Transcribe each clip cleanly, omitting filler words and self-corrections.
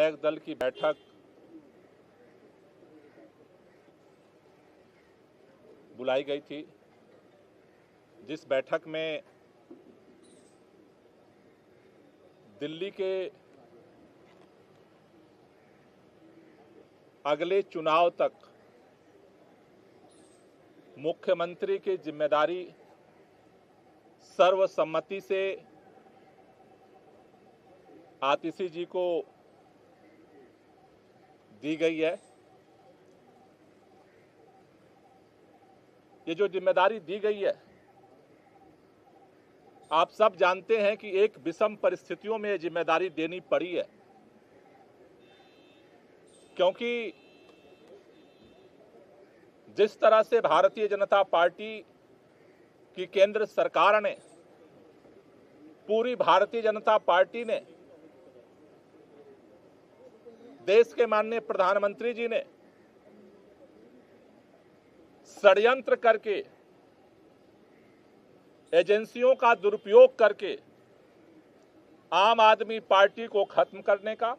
विधायक दल की बैठक बुलाई गई थी, जिस बैठक में दिल्ली के अगले चुनाव तक मुख्यमंत्री की जिम्मेदारी सर्वसम्मति से आतिशी जी को दी गई है। ये जो जिम्मेदारी दी गई है, आप सब जानते हैं कि एक विषम परिस्थितियों में ये जिम्मेदारी देनी पड़ी है, क्योंकि जिस तरह से भारतीय जनता पार्टी की केंद्र सरकार ने, पूरी भारतीय जनता पार्टी ने, देश के माननीय प्रधानमंत्री जी ने षड्यंत्र करके, एजेंसियों का दुरुपयोग करके आम आदमी पार्टी को खत्म करने का,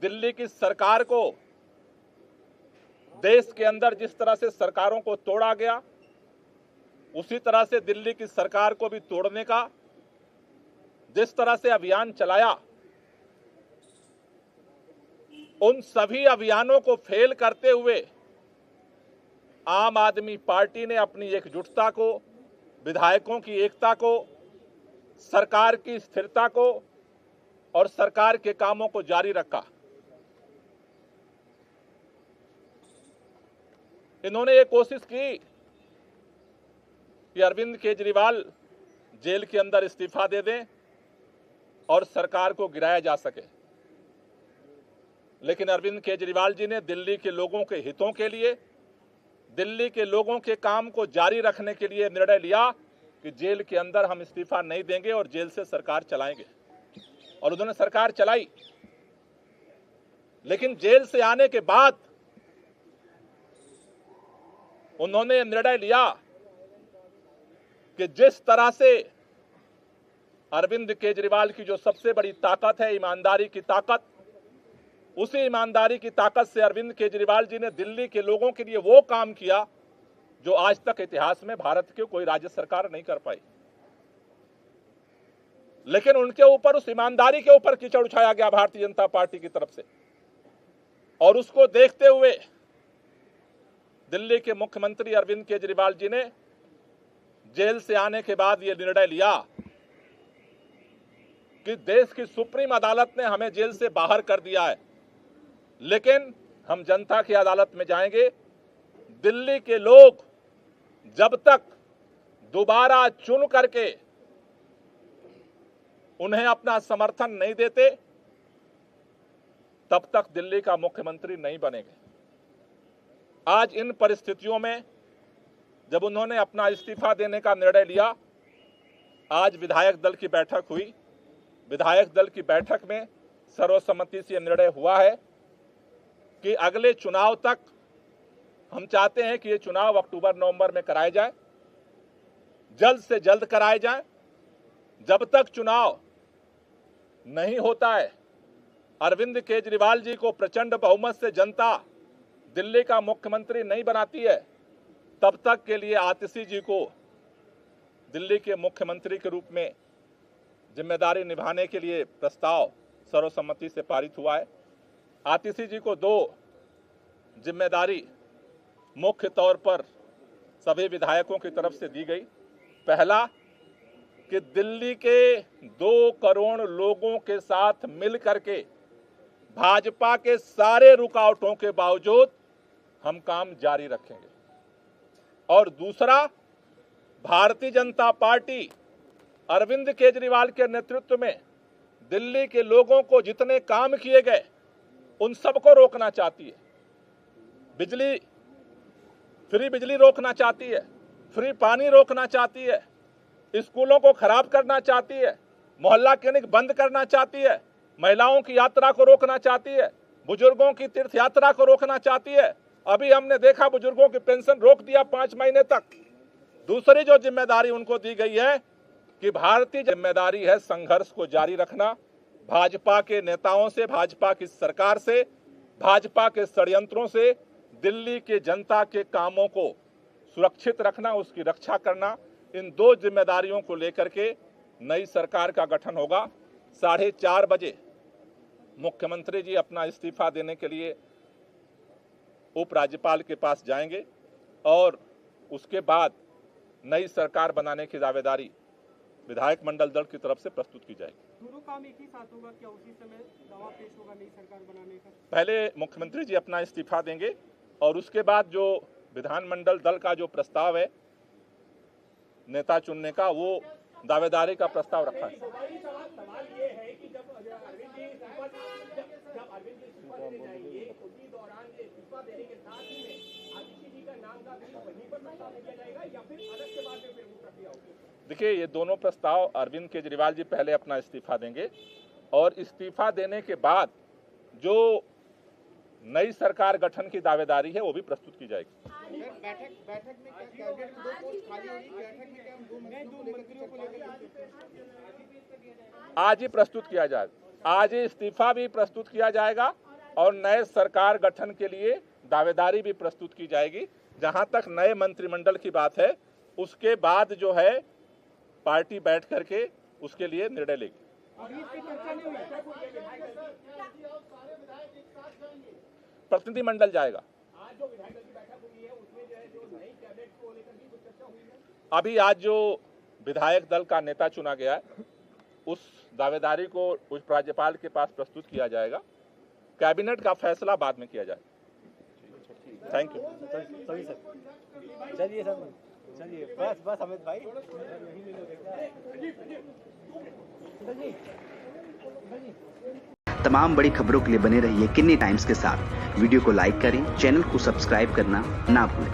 दिल्ली की सरकार को, देश के अंदर जिस तरह से सरकारों को तोड़ा गया उसी तरह से दिल्ली की सरकार को भी तोड़ने का जिस तरह से अभियान चलाया, उन सभी अभियानों को फेल करते हुए आम आदमी पार्टी ने अपनी एकजुटता को, विधायकों की एकता को, सरकार की स्थिरता को और सरकार के कामों को जारी रखा। इन्होंने ये कोशिश की कि अरविंद केजरीवाल जेल के अंदर इस्तीफा दे दें और सरकार को गिराया जा सके, लेकिन अरविंद केजरीवाल जी ने दिल्ली के लोगों के हितों के लिए, दिल्ली के लोगों के काम को जारी रखने के लिए निर्णय लिया कि जेल के अंदर हम इस्तीफा नहीं देंगे और जेल से सरकार चलाएंगे, और उन्होंने सरकार चलाई। लेकिन जेल से आने के बाद उन्होंने निर्णय लिया कि जिस तरह से अरविंद केजरीवाल की जो सबसे बड़ी ताकत है, ईमानदारी की ताकत, उसी ईमानदारी की ताकत से अरविंद केजरीवाल जी ने दिल्ली के लोगों के लिए वो काम किया जो आज तक इतिहास में भारत की कोई राज्य सरकार नहीं कर पाई। लेकिन उनके ऊपर, उस ईमानदारी के ऊपर कीचड़ उछाया गया भारतीय जनता पार्टी की तरफ से, और उसको देखते हुए दिल्ली के मुख्यमंत्री अरविंद केजरीवाल जी ने जेल से आने के बाद यह निर्णय लिया कि देश की सुप्रीम अदालत ने हमें जेल से बाहर कर दिया है, लेकिन हम जनता की अदालत में जाएंगे। दिल्ली के लोग जब तक दोबारा चुन करके उन्हें अपना समर्थन नहीं देते, तब तक दिल्ली का मुख्यमंत्री नहीं बनेंगे। आज इन परिस्थितियों में जब उन्होंने अपना इस्तीफा देने का निर्णय लिया, आज विधायक दल की बैठक हुई। विधायक दल की बैठक में सर्वसम्मति से निर्णय हुआ है कि अगले चुनाव तक हम चाहते हैं कि ये चुनाव अक्टूबर-नवंबर में कराए जाए, जल्द से जल्द कराए जाए। जब तक चुनाव नहीं होता है, अरविंद केजरीवाल जी को प्रचंड बहुमत से जनता दिल्ली का मुख्यमंत्री नहीं बनाती है, तब तक के लिए आतिशी जी को दिल्ली के मुख्यमंत्री के रूप में जिम्मेदारी निभाने के लिए प्रस्ताव सर्वसम्मति से पारित हुआ है। आतिशी जी को दो जिम्मेदारी मुख्य तौर पर सभी विधायकों की तरफ से दी गई। पहला, कि दिल्ली के 2 करोड़ लोगों के साथ मिल करके भाजपा के सारे रुकावटों के बावजूद हम काम जारी रखेंगे, और दूसरा, भारतीय जनता पार्टी अरविंद केजरीवाल के नेतृत्व में दिल्ली के लोगों को जितने काम किए गए उन सबको रोकना चाहती है। फ्री बिजली रोकना चाहती है, फ्री पानी रोकना चाहती है, स्कूलों को खराब करना चाहती है, मोहल्ला क्लिनिक बंद करना चाहती है, महिलाओं की यात्रा को रोकना चाहती है, बुजुर्गों की तीर्थ यात्रा को रोकना चाहती है। अभी हमने देखा बुजुर्गों की पेंशन रोक दिया 5 महीने तक। दूसरी जो जिम्मेदारी उनको दी गई है कि भारतीय जिम्मेदारी है संघर्ष को जारी रखना, भाजपा के नेताओं से, भाजपा की सरकार से, भाजपा के षड्यंत्रों से दिल्ली के जनता के कामों को सुरक्षित रखना, उसकी रक्षा करना, इन दो जिम्मेदारियों को लेकर के नई सरकार का गठन होगा। 4:30 बजे मुख्यमंत्री जी अपना इस्तीफा देने के लिए उपराज्यपाल के पास जाएंगे और उसके बाद नई सरकार बनाने की दावेदारी विधायक मंडल दल की तरफ से प्रस्तुत की जाएगी। दोनों काम एक ही साथ होगा क्या? उसी समय दावा पेश होगा नई सरकार बनाने का? पहले मुख्यमंत्री जी अपना इस्तीफा देंगे और उसके बाद जो विधानमंडल दल का जो प्रस्ताव है नेता चुनने का, वो दावेदारी का प्रस्ताव रखा है। सवाल ये है कि जब अरविंद जी इस्तीफा देने जाएंगे, उसी दौरान इस्तीफा देने के साथ ही में आदित्य जी का नाम का भी वहीं पर प्रस्ताव किया जाएगा या फिर अलग के बाद में फिर वो प्रक्रिया होगी? देखिए, ये दोनों प्रस्ताव अरविंद केजरीवाल जी पहले अपना इस्तीफा देंगे और इस्तीफा देने के बाद जो नई सरकार गठन की दावेदारी है वो भी प्रस्तुत की जाएगी। बैठक में क्या कैबिनेट में 2 पोस्ट खाली होगी? बैठक में क्या हम 2 मंत्रियों को लेकर आज ही प्रस्तुत किया जाएगा। आज ही इस्तीफा भी प्रस्तुत किया जाएगा और नए सरकार गठन के लिए दावेदारी भी प्रस्तुत की जाएगी। जहां तक नए मंत्रिमंडल की बात है, उसके बाद जो है पार्टी बैठ करके उसके लिए निर्णय लेगी। प्रतिनिधिमंडल जाएगा। आज जो विधायक दल की बैठक हुई है उसमें जो है जो नई कैबिनेट को लेकर भी कुछ चर्चा हुई है? अभी आज जो विधायक दल का नेता चुना गया है उस दावेदारी को उप राज्यपाल के पास प्रस्तुत किया जाएगा। कैबिनेट का फैसला बाद में किया जाएगा। Thank you. चलिए सर, चलिए बस अमित भाई। तमाम बड़ी खबरों के लिए बने रहिए किन्नी टाइम्स के साथ। वीडियो को लाइक करें, चैनल को सब्सक्राइब करना ना भूलें।